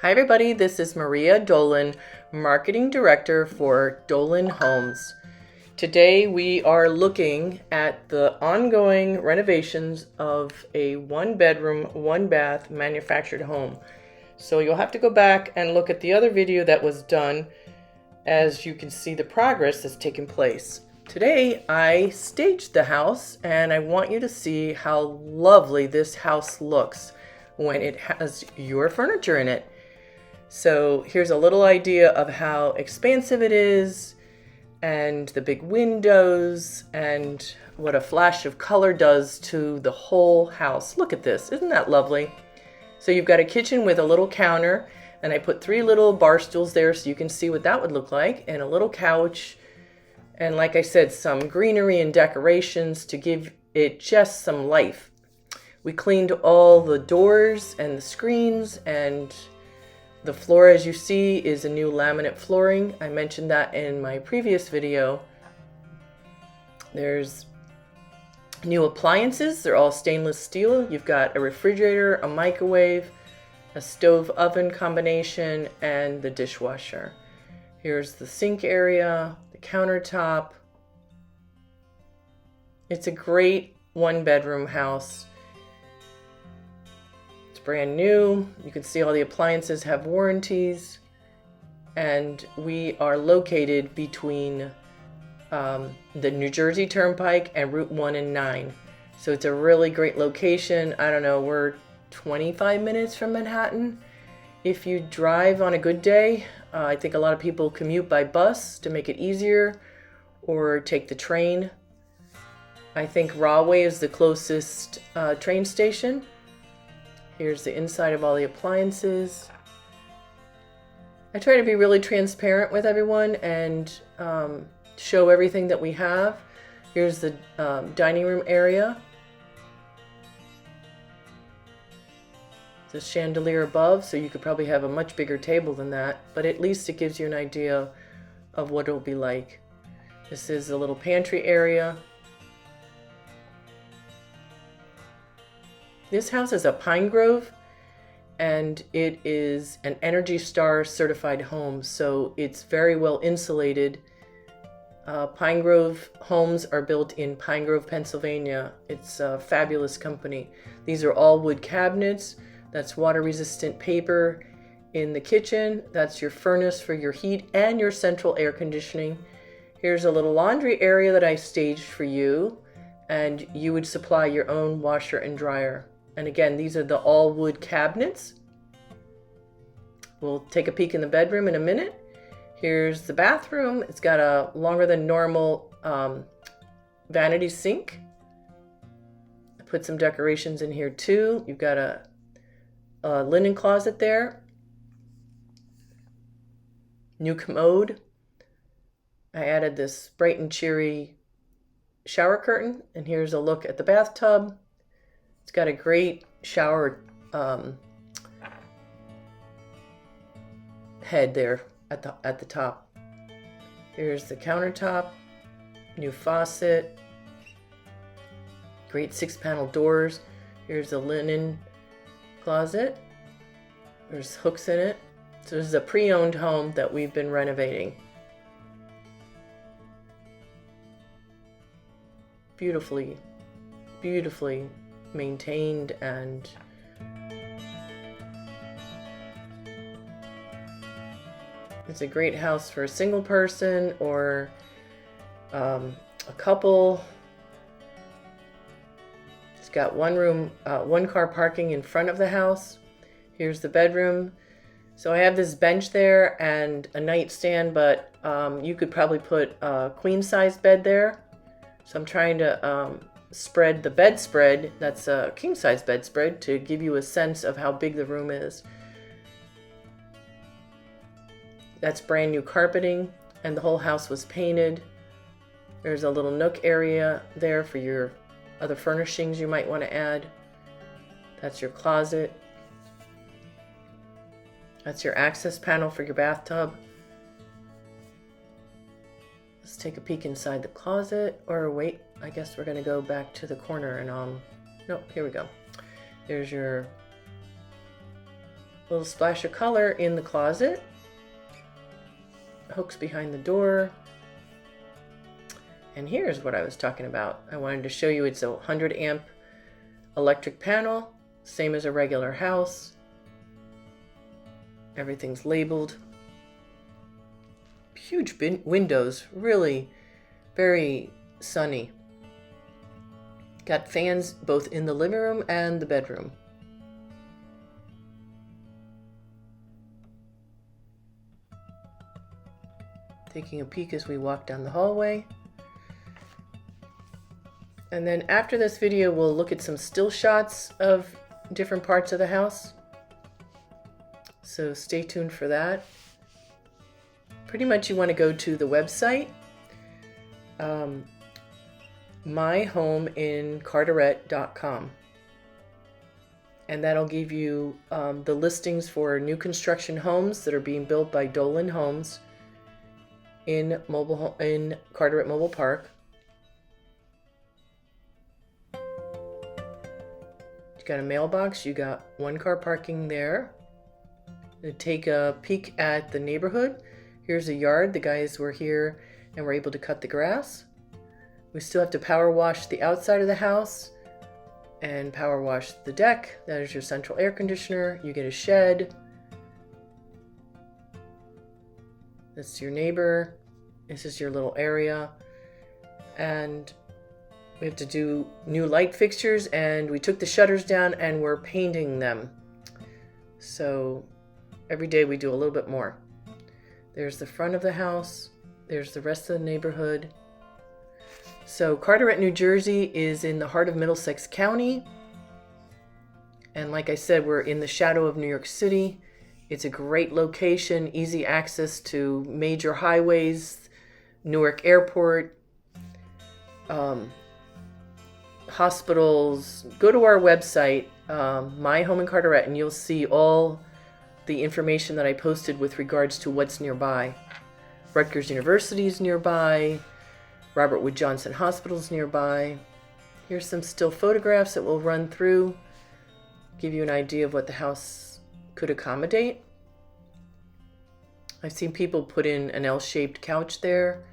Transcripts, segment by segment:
Hi everybody, this is Maria Dolan, Marketing Director for Dolan Homes. Today we are looking at the ongoing renovations of a one-bedroom, one-bath manufactured home. So you'll have to go back and look at the other video that was done as you can see the progress that's taken place. Today I staged the house and I want you to see how lovely this house looks when it has your furniture in it. So here's a little idea of how expansive it is and the big windows and what a flash of color does to the whole house. Look at this, isn't that lovely? So you've got a kitchen with a little counter, and I put 3 little bar stools there so you can see what that would look like, and a little couch, and like I said, some greenery and decorations to give it just some life. We cleaned all the doors and the screens, and the floor, as you see, is a new laminate flooring. I mentioned that in my previous video. There's new appliances. They're all stainless steel. You've got a refrigerator, a microwave, a stove oven combination, and the dishwasher. Here's the sink area, the countertop. It's a great one-bedroom house. Brand new. You can see all the appliances have warranties, and we are located between the New Jersey Turnpike and Route 1 and 9. So it's a really great location. I don't know, we're 25 minutes from Manhattan. If you drive on a good day, I think a lot of people commute by bus to make it easier or take the train. I think Rahway is the closest train station. Here's the inside of all the appliances. I try to be really transparent with everyone and show everything that we have. Here's the dining room area. The chandelier above, so you could probably have a much bigger table than that, but at least it gives you an idea of what it'll be like. This is a little pantry area. This house is a Pine Grove, and it is an Energy Star certified home, so it's very well insulated. Pine Grove homes are built in Pine Grove, Pennsylvania. It's a fabulous company. These are all wood cabinets. That's water-resistant paper in the kitchen. That's your furnace for your heat and your central air conditioning. Here's a little laundry area that I staged for you, and you would supply your own washer and dryer. And again, these are the all wood cabinets. We'll take a peek in the bedroom in a minute. Here's the bathroom. It's got a longer than normal vanity sink. I put some decorations in here too. You've got a linen closet there. New commode. I added this bright and cheery shower curtain. And here's a look at the bathtub. It's got a great shower head there at the top. Here's the countertop, new faucet, great 6-panel doors. Here's the linen closet. There's hooks in it. So this is a pre-owned home that we've been renovating. Beautifully, beautifully maintained, and it's a great house for a single person or a couple. It's got one room, one car parking in front of the house. Here's the bedroom. So I have this bench there and a nightstand, but you could probably put a queen size bed there. So I'm trying to spread the bedspread, that's a king size bedspread, to give you a sense of how big the room is. That's brand new carpeting, and the whole house was painted. There's a little nook area there for your other furnishings you might want to add. That's your closet. That's your access panel for your bathtub. Let's take a peek inside the closet, or wait, I guess we're gonna go back to the corner and no, here we go. There's your little splash of color in the closet. Hooks behind the door. And here's what I was talking about. I wanted to show you it's a 100 amp electric panel, same as a regular house. Everything's labeled. Huge windows, really very sunny. Got fans both in the living room and the bedroom. Taking a peek as we walk down the hallway. And then after this video, we'll look at some still shots of different parts of the house. So stay tuned for that. Pretty much you want to go to the website, myhomeincarteret.com. And that'll give you the listings for new construction homes that are being built by Dolan Homes in Carteret Mobile Park. You got a mailbox, you got 1-car parking there. To take a peek at the neighborhood. Here's a yard. The guys were here and were able to cut the grass. We still have to power wash the outside of the house and power wash the deck. That is your central air conditioner. You get a shed. That's your neighbor. This is your little area. And we have to do new light fixtures, and we took the shutters down and we're painting them. So every day we do a little bit more. There's the front of the house. There's the rest of the neighborhood. So Carteret, New Jersey is in the heart of Middlesex County. And like I said, we're in the shadow of New York City. It's a great location, easy access to major highways, Newark Airport, hospitals. Go to our website, My Home in Carteret, and you'll see all the information that I posted with regards to what's nearby. Rutgers University is nearby. Robert Wood Johnson Hospital is nearby. Here's some still photographs that we'll run through, give you an idea of what the house could accommodate. I've seen people put in an L-shaped couch there.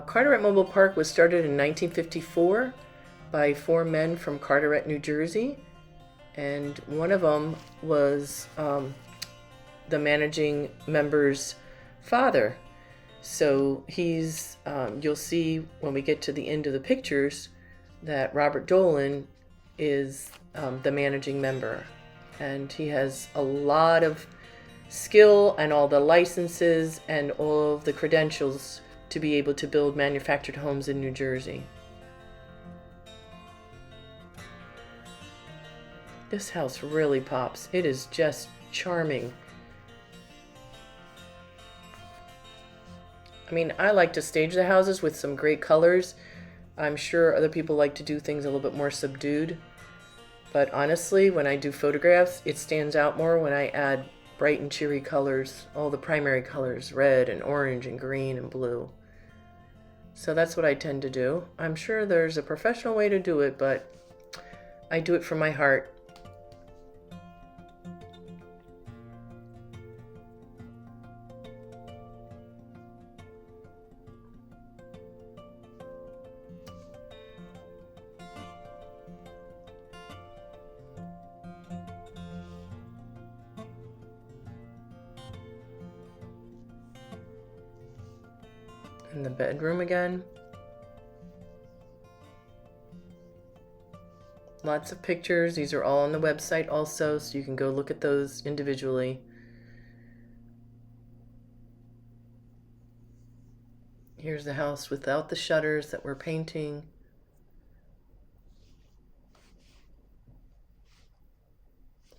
Carteret Mobile Park was started in 1954 by 4 men from Carteret, New Jersey, and one of them was the managing member's father. So he's, you'll see when we get to the end of the pictures that Robert Dolan is the managing member, and he has a lot of skill and all the licenses and all of the credentials to be able to build manufactured homes in New Jersey. This house really pops. It is just charming. I mean, I like to stage the houses with some great colors. I'm sure other people like to do things a little bit more subdued. But honestly, when I do photographs, it stands out more when I add bright and cheery colors, all the primary colors, red and orange and green and blue. So that's what I tend to do. I'm sure there's a professional way to do it, but I do it from my heart. In the bedroom again. Lots of pictures. These are all on the website also, so you can go look at those individually. Here's the house without the shutters that we're painting.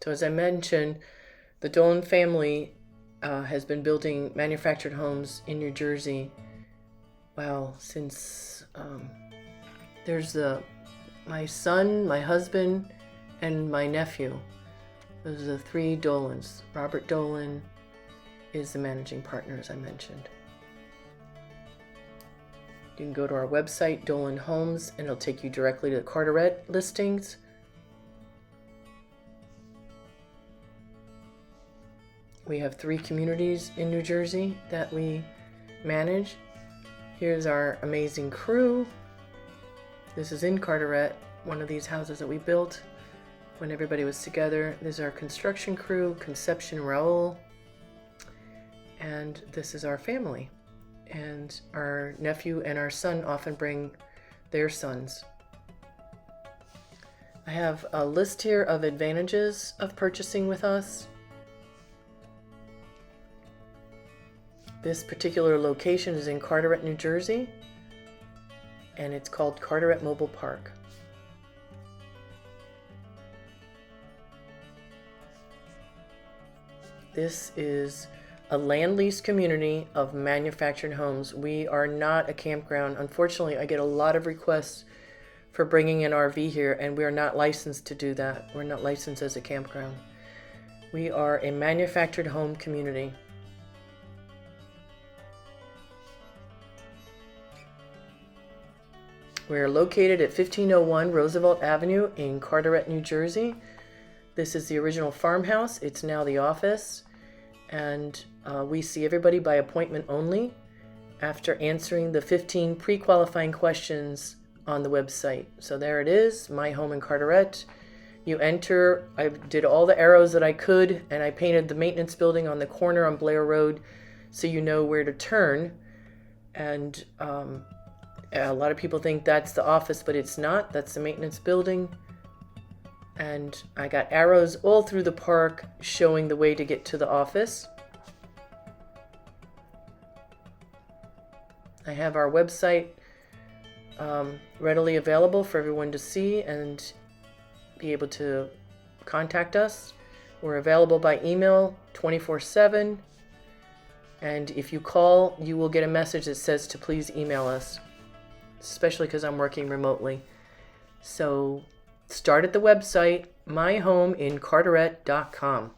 So as I mentioned, the Dolan family has been building manufactured homes in New Jersey. Wow, since there's my son, my husband, and my nephew. Those are the 3 Dolans. Robert Dolan is the managing partner, as I mentioned. You can go to our website, Dolan Homes, and it'll take you directly to the Carteret listings. We have 3 communities in New Jersey that we manage. Here's our amazing crew. This is in Carteret, one of these houses that we built when everybody was together. This is our construction crew, Conception, Raul, and this is our family. And our nephew and our son often bring their sons. I have a list here of advantages of purchasing with us. This particular location is in Carteret, New Jersey, and it's called Carteret Mobile Park. This is a land lease community of manufactured homes. We are not a campground. Unfortunately, I get a lot of requests for bringing an RV here, and we are not licensed to do that. We're not licensed as a campground. We are a manufactured home community. We're located at 1501 Roosevelt Avenue in Carteret, New Jersey. This is the original farmhouse. It's now the office. And we see everybody by appointment only after answering the 15 pre-qualifying questions on the website. So there it is, My Home in Carteret. You enter. I did all the arrows that I could, and I painted the maintenance building on the corner on Blair Road so you know where to turn. And a lot of people think that's the office, but it's not. That's the maintenance building. And I got arrows all through the park showing the way to get to the office. I have our website readily available for everyone to see and be able to contact us. We're available by email 24/7. And if you call, you will get a message that says to please email us, especially because I'm working remotely. So start at the website, myhomeincarteret.com.